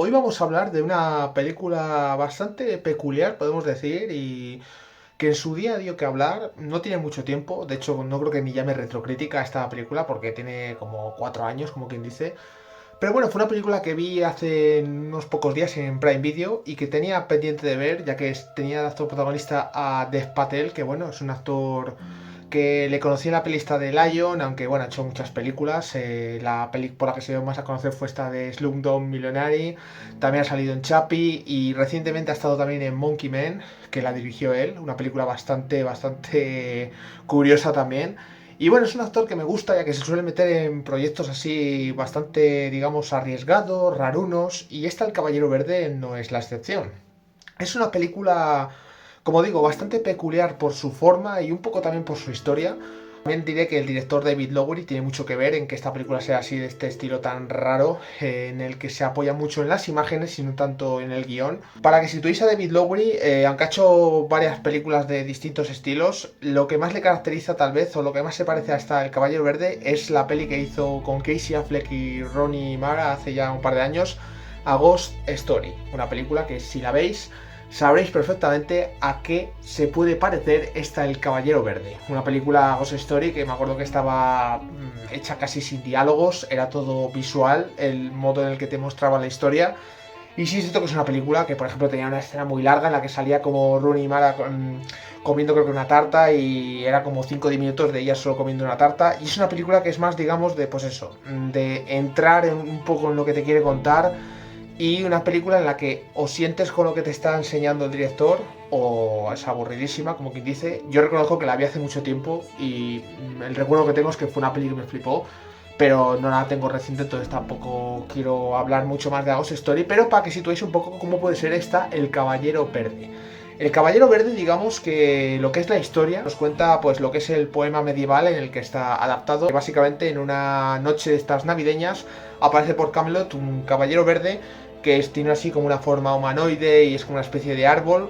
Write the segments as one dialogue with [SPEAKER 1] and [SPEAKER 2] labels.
[SPEAKER 1] Hoy vamos a hablar de una película bastante peculiar, podemos decir, y que en su día dio que hablar, no tiene mucho tiempo, de hecho no creo que ni llame retrocrítica a esta película porque tiene como 4 años, como quien dice, pero bueno, fue una película que vi hace unos pocos días en Prime Video y que tenía pendiente de ver, ya que tenía de actor protagonista a Dev Patel, que bueno, es un actor que le conocí en la pelista de Lion, aunque bueno, ha hecho muchas películas. La peli por la que se dio más a conocer fue esta de Slumdog Millionaire. También ha salido en Chappie y recientemente ha estado también en Monkey Man, que la dirigió él, una película bastante curiosa también. Y bueno, es un actor que me gusta, ya que se suele meter en proyectos así bastante, digamos, arriesgados, rarunos, y esta El Caballero Verde no es la excepción. Es una película, como digo, bastante peculiar por su forma y un poco también por su historia. También diré que el director David Lowery tiene mucho que ver en que esta película sea así, de este estilo tan raro, en el que se apoya mucho en las imágenes y no tanto en el guión. Para que situéis a David Lowery, aunque ha hecho varias películas de distintos estilos, lo que más le caracteriza tal vez, o lo que más se parece a esta El Caballero Verde, es la peli que hizo con Casey Affleck y Rooney Mara hace ya un par de años, A Ghost Story. Una película que, si la veis, sabréis perfectamente a qué se puede parecer esta El Caballero Verde. Una película Ghost Story que me acuerdo que estaba hecha casi sin diálogos, era todo visual, el modo en el que te mostraba la historia. Y sí es cierto que es una película que, por ejemplo, tenía una escena muy larga en la que salía como Rooney Mara comiendo creo que una tarta y era como 5 o 10 minutos de ella solo comiendo una tarta. Y es una película que es más, digamos, de pues eso, de entrar un poco en lo que te quiere contar, y una película en la que o sientes con lo que te está enseñando el director o es aburridísima, como quien dice. Yo reconozco que la vi hace mucho tiempo y el recuerdo que tengo es que fue una película que me flipó, pero no la tengo reciente, entonces tampoco quiero hablar mucho más de Ghost Story, pero para que situéis un poco cómo puede ser esta El Caballero Verde. El Caballero Verde, digamos que lo que es la historia, nos cuenta pues lo que es el poema medieval en el que está adaptado. Básicamente en una noche de estas navideñas aparece por Camelot un caballero verde que tiene así como una forma humanoide y es como una especie de árbol.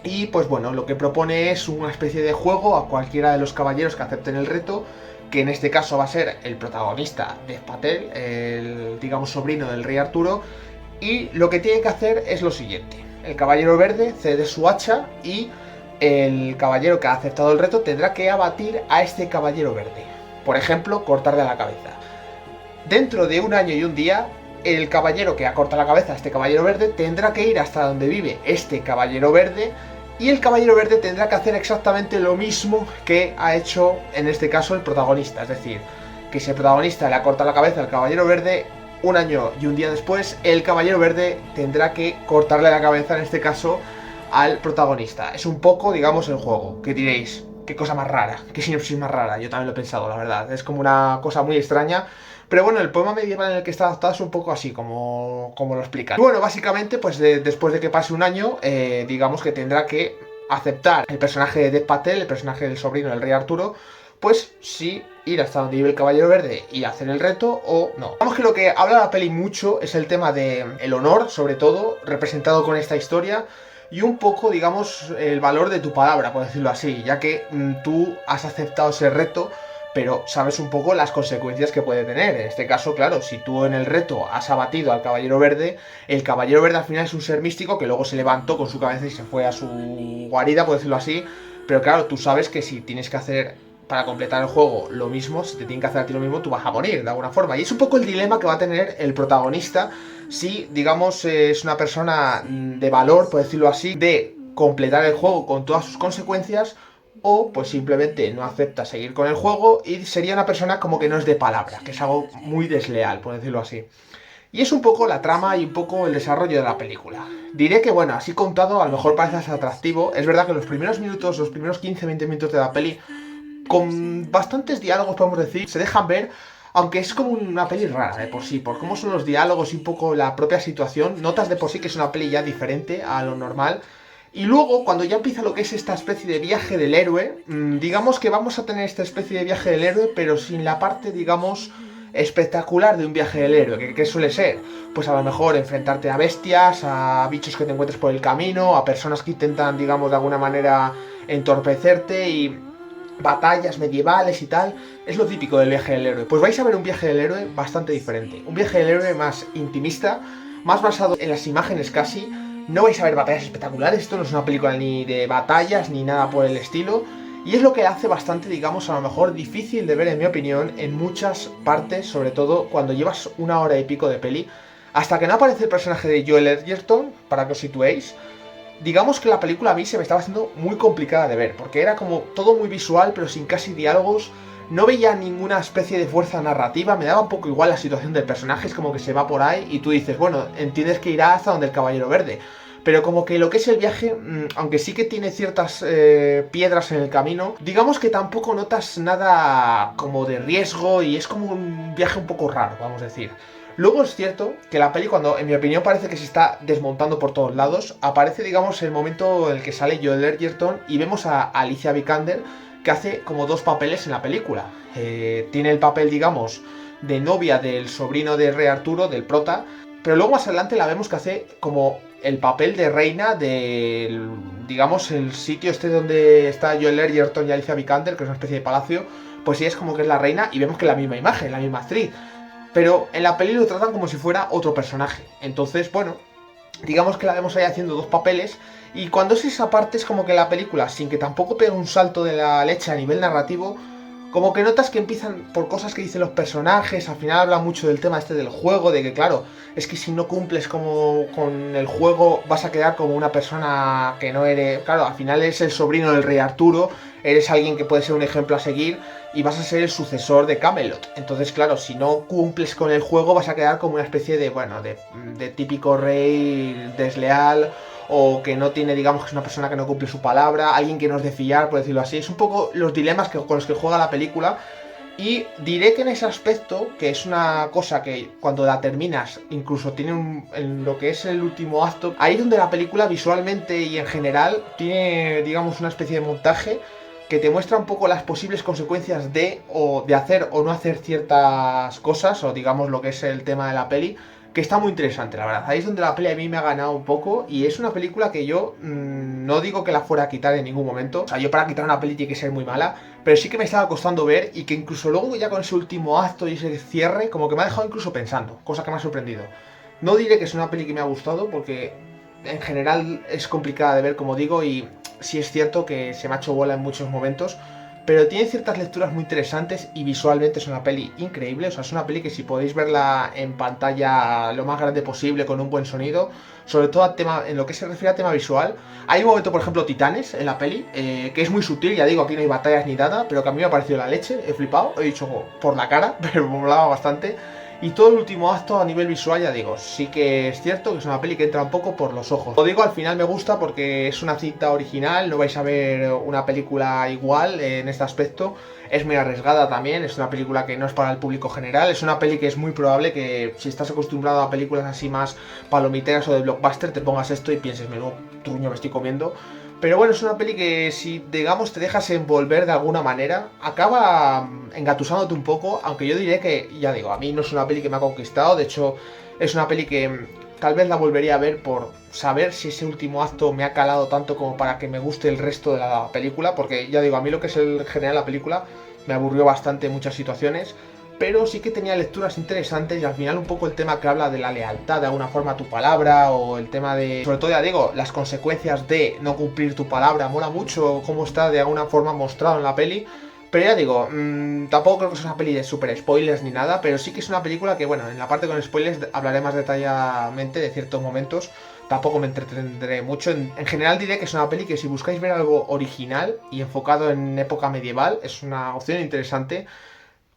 [SPEAKER 1] Y pues bueno, lo que propone es una especie de juego a cualquiera de los caballeros que acepten el reto, que en este caso va a ser el protagonista de Patel, el digamos sobrino del rey Arturo, y lo que tiene que hacer es lo siguiente. El caballero verde cede su hacha y el caballero que ha aceptado el reto tendrá que abatir a este caballero verde. Por ejemplo, cortarle la cabeza. Dentro de un año y un día, el caballero que ha cortado la cabeza a este caballero verde tendrá que ir hasta donde vive este caballero verde, y el caballero verde tendrá que hacer exactamente lo mismo que ha hecho en este caso el protagonista. Es decir, que si el protagonista le ha cortado la cabeza al caballero verde, un año y un día después el caballero verde tendrá que cortarle la cabeza en este caso al protagonista. Es un poco, digamos, el juego. ¿Qué diréis? Qué cosa más rara, qué sinopsis más rara. Yo también lo he pensado, la verdad. Es como una cosa muy extraña. Pero bueno, el poema medieval en el que está adaptado es un poco así, como lo explican. Y bueno, básicamente, pues después de que pase un año, digamos que tendrá que aceptar el personaje de Dev Patel, el personaje del sobrino del rey Arturo, pues sí ir hasta donde vive el caballero verde y hacer el reto o no. Digamos que lo que habla la peli mucho es el tema de el honor, sobre todo, representado con esta historia, y un poco, digamos, el valor de tu palabra, por decirlo así, ya que tú has aceptado ese reto, pero sabes un poco las consecuencias que puede tener. En este caso, claro, si tú en el reto has abatido al Caballero Verde, el Caballero Verde al final es un ser místico que luego se levantó con su cabeza y se fue a su guarida, por decirlo así. Pero claro, tú sabes que si tienes que hacer para completar el juego lo mismo, si te tienen que hacer a ti lo mismo, tú vas a morir de alguna forma. Y es un poco el dilema que va a tener el protagonista si, digamos, es una persona de valor, por decirlo así, de completar el juego con todas sus consecuencias, o pues simplemente no acepta seguir con el juego y sería una persona como que no es de palabra, que es algo muy desleal, por decirlo así. Y es un poco la trama y un poco el desarrollo de la película. Diré que, bueno, así contado, a lo mejor parece atractivo. Es verdad que los primeros minutos, los primeros 15-20 minutos de la peli, con bastantes diálogos, podemos decir, se dejan ver, aunque es como una peli rara de por sí, por cómo son los diálogos y un poco la propia situación, notas de por sí que es una peli ya diferente a lo normal. Y luego, cuando ya empieza lo que es esta especie de viaje del héroe, digamos que vamos a tener esta especie de viaje del héroe, pero sin la parte, digamos, espectacular de un viaje del héroe. ¿Qué suele ser? Pues a lo mejor enfrentarte a bestias, a bichos que te encuentres por el camino, a personas que intentan, digamos, de alguna manera entorpecerte, y batallas medievales y tal. Es lo típico del viaje del héroe. Pues vais a ver un viaje del héroe bastante diferente. Un viaje del héroe más intimista, más basado en las imágenes casi. No vais a ver batallas espectaculares, esto no es una película ni de batallas ni nada por el estilo. Y es lo que hace bastante, digamos, a lo mejor difícil de ver, en mi opinión, en muchas partes, sobre todo cuando llevas una hora y pico de peli. Hasta que no aparece el personaje de Joel Edgerton, para que os situéis, digamos que la película a mí se me estaba haciendo muy complicada de ver, porque era como todo muy visual, pero sin casi diálogos. No veía ninguna especie de fuerza narrativa, me daba un poco igual la situación del personaje, es como que se va por ahí y tú dices, bueno, entiendes que irá hasta donde el Caballero Verde. Pero como que lo que es el viaje, aunque sí que tiene ciertas piedras en el camino, digamos que tampoco notas nada como de riesgo y es como un viaje un poco raro, vamos a decir. Luego es cierto que la peli, cuando en mi opinión parece que se está desmontando por todos lados, aparece, digamos, el momento en el que sale Joel Edgerton y vemos a Alicia Vikander, que hace como dos papeles en la película. Tiene el papel, digamos, de novia del sobrino de Rey Arturo, del prota, pero luego más adelante la vemos que hace como el papel de reina del, digamos, el sitio este donde está Joel Edgerton y Alicia Vikander, que es una especie de palacio, pues ella es como que es la reina y vemos que es la misma imagen, la misma actriz. Pero en la peli lo tratan como si fuera otro personaje. Entonces, bueno, digamos que la vemos ahí haciendo dos papeles. Y cuando es esa parte es como que la película, sin que tampoco pegue un salto de la leche a nivel narrativo, como que notas que empiezan por cosas que dicen los personajes. Al final habla mucho del tema este del juego, de que claro, es que si no cumples como con el juego vas a quedar como una persona que no eres. Claro, al final eres el sobrino del Rey Arturo, eres alguien que puede ser un ejemplo a seguir y vas a ser el sucesor de Camelot. Entonces, claro, si no cumples con el juego vas a quedar como una especie de, bueno, de típico rey desleal, o que no tiene, digamos, que es una persona que no cumple su palabra, alguien que no es de fiar, por decirlo así. Es un poco los dilemas con los que juega la película. Y diré que en ese aspecto, que es una cosa que cuando la terminas, incluso tiene en lo que es el último acto, ahí donde la película visualmente y en general tiene, digamos, una especie de montaje que te muestra un poco las posibles consecuencias de hacer o no hacer ciertas cosas, o digamos lo que es el tema de la peli, que está muy interesante, la verdad. Ahí es donde la peli a mí me ha ganado un poco y es una película que yo no digo que la fuera a quitar en ningún momento. O sea, yo para quitar una peli tiene que ser muy mala, pero sí que me estaba costando ver y que incluso luego ya con ese último acto y ese cierre, como que me ha dejado incluso pensando, cosa que me ha sorprendido. No diré que es una peli que me ha gustado porque en general es complicada de ver, como digo, y sí es cierto que se me ha hecho bola en muchos momentos, pero tiene ciertas lecturas muy interesantes y visualmente es una peli increíble. O sea, es una peli que si podéis verla en pantalla lo más grande posible con un buen sonido, sobre todo en lo que se refiere a tema visual. Hay un momento, por ejemplo, Titanes en la peli, que es muy sutil, ya digo, aquí no hay batallas ni nada, pero que a mí me ha parecido la leche, he flipado, he dicho por la cara, pero me molaba bastante. Y todo el último acto a nivel visual, ya digo, sí que es cierto que es una peli que entra un poco por los ojos. Lo digo, al final me gusta porque es una cinta original, no vais a ver una película igual en este aspecto. Es muy arriesgada también, es una película que no es para el público general, es una peli que es muy probable que si estás acostumbrado a películas así más palomiteras o de blockbuster, te pongas esto y pienses, menudo truño me estoy comiendo. Pero bueno, es una peli que si, digamos, te dejas envolver de alguna manera, acaba engatusándote un poco, aunque yo diré que, ya digo, a mí no es una peli que me ha conquistado, de hecho, es una peli que tal vez la volvería a ver por saber si ese último acto me ha calado tanto como para que me guste el resto de la película, porque ya digo, a mí lo que es el general la película me aburrió bastante en muchas situaciones, pero sí que tenía lecturas interesantes y al final un poco el tema que habla de la lealtad de alguna forma a tu palabra, o el tema de, sobre todo ya digo, las consecuencias de no cumplir tu palabra, mola mucho cómo está de alguna forma mostrado en la peli. Pero ya digo, tampoco creo que sea una peli de super spoilers ni nada, pero sí que es una película que, bueno, en la parte con spoilers hablaré más detalladamente de ciertos momentos, tampoco me entretendré mucho. En general diré que es una peli que si buscáis ver algo original y enfocado en época medieval, es una opción interesante.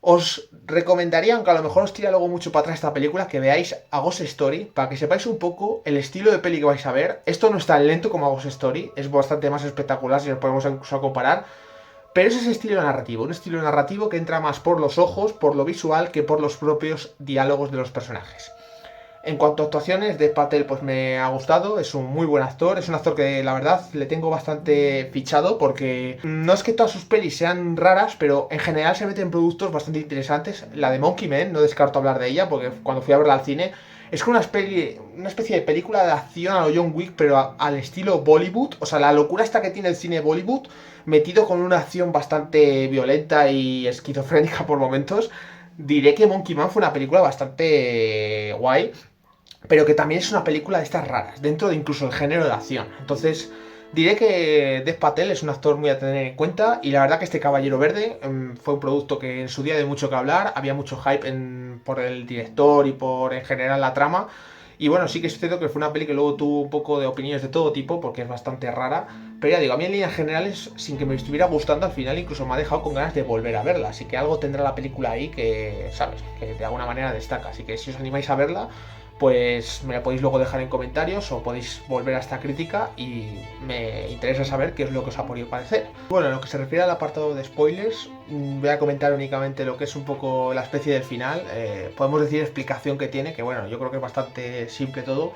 [SPEAKER 1] Os recomendaría, aunque a lo mejor os tira luego mucho para atrás esta película, que veáis a Ghost Story, para que sepáis un poco el estilo de peli que vais a ver. Esto no es tan lento como a Ghost Story, es bastante más espectacular si nos podemos incluso comparar, pero es ese estilo narrativo, un estilo narrativo que entra más por los ojos, por lo visual, que por los propios diálogos de los personajes. En cuanto a actuaciones, Dev Patel pues me ha gustado, es un muy buen actor, es un actor que la verdad le tengo bastante fichado porque no es que todas sus pelis sean raras, pero en general se mete en productos bastante interesantes. La de Monkey Man, no descarto hablar de ella porque cuando fui a verla al cine es como una especie de película de acción a lo John Wick, pero al estilo Bollywood, o sea, la locura esta que tiene el cine Bollywood, metido con una acción bastante violenta y esquizofrénica por momentos. Diré que Monkey Man fue una película bastante guay. pero que también es una película de estas raras, dentro de incluso el género de acción. Entonces, diré que Dev Patel es un actor muy a tener en cuenta, y la verdad que este Caballero Verde fue un producto que en su día dio mucho que hablar, había mucho hype por el director y por en general la trama. Y bueno, sí que es cierto que fue una peli que luego tuvo un poco de opiniones de todo tipo, porque es bastante rara. Pero ya digo, a mí en líneas generales, sin que me estuviera gustando, al final incluso me ha dejado con ganas de volver a verla. Así que algo tendrá la película ahí que, ¿sabes? Que de alguna manera destaca. Así que si os animáis a verla, pues me la podéis luego dejar en comentarios o podéis volver a esta crítica y me interesa saber qué es lo que os ha podido parecer. Bueno, en lo que se refiere al apartado de spoilers, voy a comentar únicamente lo que es un poco la especie del final. Podemos decir explicación que tiene, que bueno, yo creo que es bastante simple todo,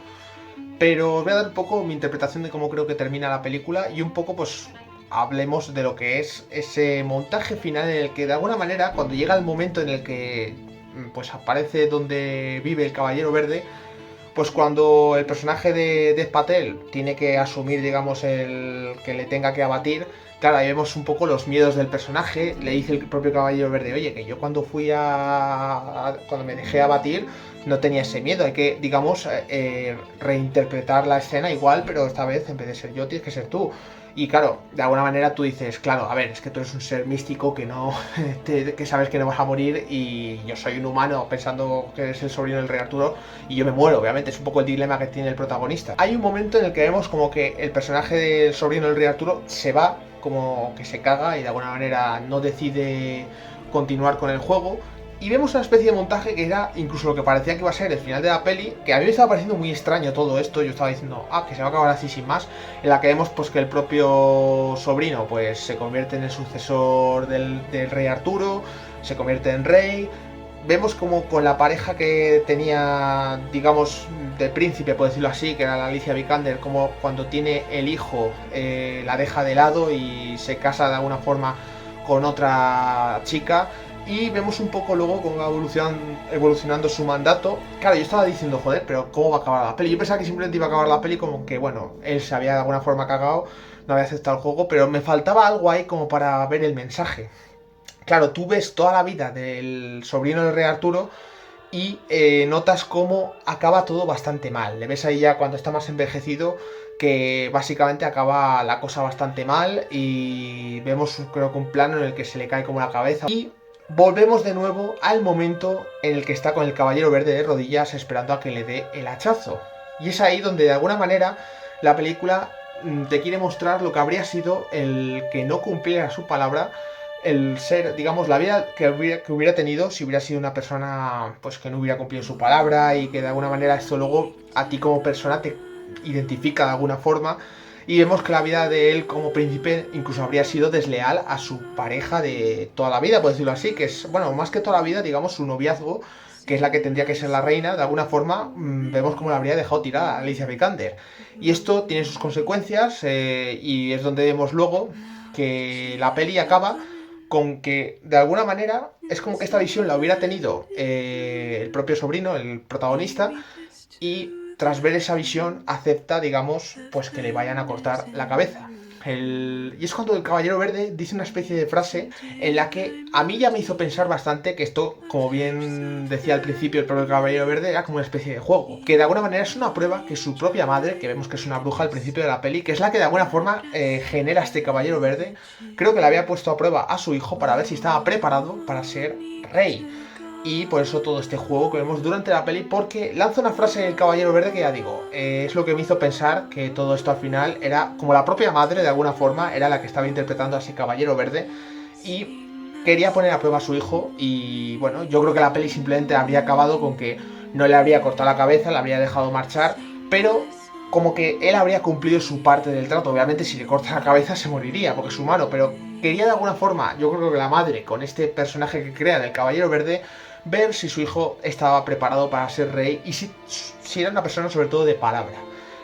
[SPEAKER 1] pero os voy a dar un poco mi interpretación de cómo creo que termina la película y un poco pues hablemos de lo que es ese montaje final en el que de alguna manera cuando llega el momento en el que pues aparece donde vive el Caballero Verde, pues cuando el personaje de Dev Patel tiene que asumir, digamos, el que le tenga que abatir, claro, ahí vemos un poco los miedos del personaje. Le dice el propio Caballero Verde, oye, que yo cuando cuando me dejé abatir, no tenía ese miedo. Hay que, digamos, reinterpretar la escena igual, pero esta vez, en vez de ser yo, tienes que ser tú. Y claro, de alguna manera tú dices, claro, a ver, es que tú eres un ser místico que no, que sabes que no vas a morir y yo soy un humano pensando que eres el sobrino del rey Arturo y yo me muero, obviamente, es un poco el dilema que tiene el protagonista. Hay un momento en el que vemos como que el personaje del sobrino del rey Arturo se va, como que se caga y de alguna manera no decide continuar con el juego. Y vemos una especie de montaje que era incluso lo que parecía que iba a ser el final de la peli, que a mí me estaba pareciendo muy extraño todo esto. Yo estaba diciendo, que se va a acabar así sin más, en la que vemos pues que el propio sobrino pues se convierte en el sucesor del rey Arturo, se convierte en rey. Vemos como con la pareja que tenía, digamos, de príncipe, por decirlo así, que era la Alicia Vikander, como cuando tiene el hijo la deja de lado y se casa de alguna forma con otra chica. Y vemos un poco luego cómo va evolucionando su mandato. Claro, yo estaba diciendo, joder, pero ¿cómo va a acabar la peli? Yo pensaba que simplemente iba a acabar la peli como que, bueno, él se había de alguna forma cagado, no había aceptado el juego, pero me faltaba algo ahí como para ver el mensaje. Claro, tú ves toda la vida del sobrino del rey Arturo y notas cómo acaba todo bastante mal. Le ves ahí ya cuando está más envejecido que básicamente acaba la cosa bastante mal y vemos creo que un plano en el que se le cae como la cabeza y volvemos de nuevo al momento en el que está con el Caballero Verde de rodillas esperando a que le dé el hachazo. Y es ahí donde de alguna manera la película te quiere mostrar lo que habría sido el que no cumpliera su palabra, el ser, digamos, la vida que hubiera tenido si hubiera sido una persona pues que no hubiera cumplido su palabra y que de alguna manera esto luego a ti como persona te identifica de alguna forma. Y vemos que la vida de él como príncipe incluso habría sido desleal a su pareja de toda la vida, por decirlo así, que es, bueno, más que toda la vida, digamos, su noviazgo, que es la que tendría que ser la reina, de alguna forma vemos cómo la habría dejado tirada a Alicia Vikander. Y esto tiene sus consecuencias y es donde vemos luego que la peli acaba con que de alguna manera es como que esta visión la hubiera tenido el propio sobrino, el protagonista, y tras ver esa visión acepta, digamos, pues que le vayan a cortar la cabeza. Y es cuando el Caballero Verde dice una especie de frase en la que a mí ya me hizo pensar bastante que esto, como bien decía al principio el propio Caballero Verde, era como una especie de juego. Que de alguna manera es una prueba que su propia madre, que vemos que es una bruja al principio de la peli, que es la que de alguna forma genera este Caballero Verde, creo que le había puesto a prueba a su hijo para ver si estaba preparado para ser rey. Y por eso todo este juego que vemos durante la peli, porque lanza una frase en el Caballero Verde que ya digo, es lo que me hizo pensar que todo esto al final era como la propia madre de alguna forma, era la que estaba interpretando a ese Caballero Verde y quería poner a prueba a su hijo. Y bueno, yo creo que la peli simplemente habría acabado con que no le habría cortado la cabeza, le habría dejado marchar, pero como que él habría cumplido su parte del trato. Obviamente si le corta la cabeza se moriría porque es humano, pero quería de alguna forma, yo creo que la madre con este personaje que crea del Caballero Verde, ver si su hijo estaba preparado para ser rey y si era una persona sobre todo de palabra.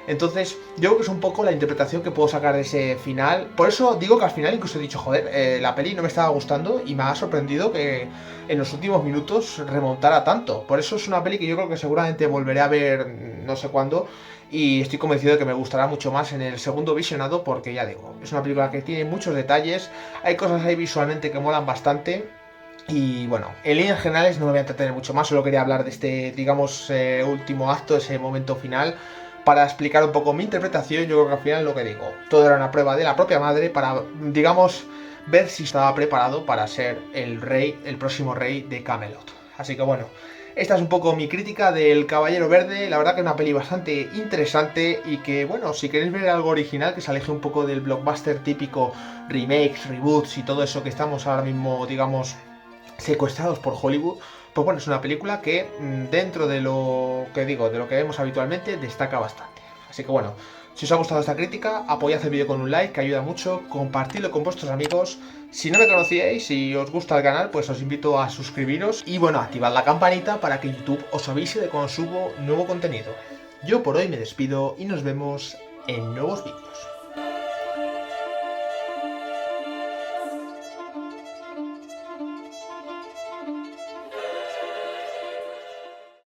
[SPEAKER 1] Entonces, yo creo que es un poco la interpretación que puedo sacar de ese final. Por eso digo que al final incluso he dicho, joder, la peli no me estaba gustando y me ha sorprendido que en los últimos minutos remontara tanto. Por eso es una peli que yo creo que seguramente volveré a ver no sé cuándo y estoy convencido de que me gustará mucho más en el segundo visionado porque ya digo, es una película que tiene muchos detalles, hay cosas ahí visualmente que molan bastante. Y bueno, en líneas generales no me voy a entretener mucho más, solo quería hablar de este, digamos, último acto, ese momento final, para explicar un poco mi interpretación. Yo creo que al final lo que digo, todo era una prueba de la propia madre para, digamos, ver si estaba preparado para ser el rey, el próximo rey de Camelot. Así que bueno, esta es un poco mi crítica del Caballero Verde. La verdad que es una peli bastante interesante y que, bueno, si queréis ver algo original que se aleje un poco del blockbuster típico, remakes, reboots y todo eso que estamos ahora mismo, digamos, secuestrados por Hollywood, pues bueno, es una película que dentro de lo que digo, de lo que vemos habitualmente, destaca bastante. Así que bueno, si os ha gustado esta crítica, apoyad el vídeo con un like, que ayuda mucho, compartidlo con vuestros amigos. Si no me conocíais y os gusta el canal, pues os invito a suscribiros y bueno, activad la campanita para que YouTube os avise de cuando subo nuevo contenido. Yo por hoy me despido y nos vemos en nuevos vídeos.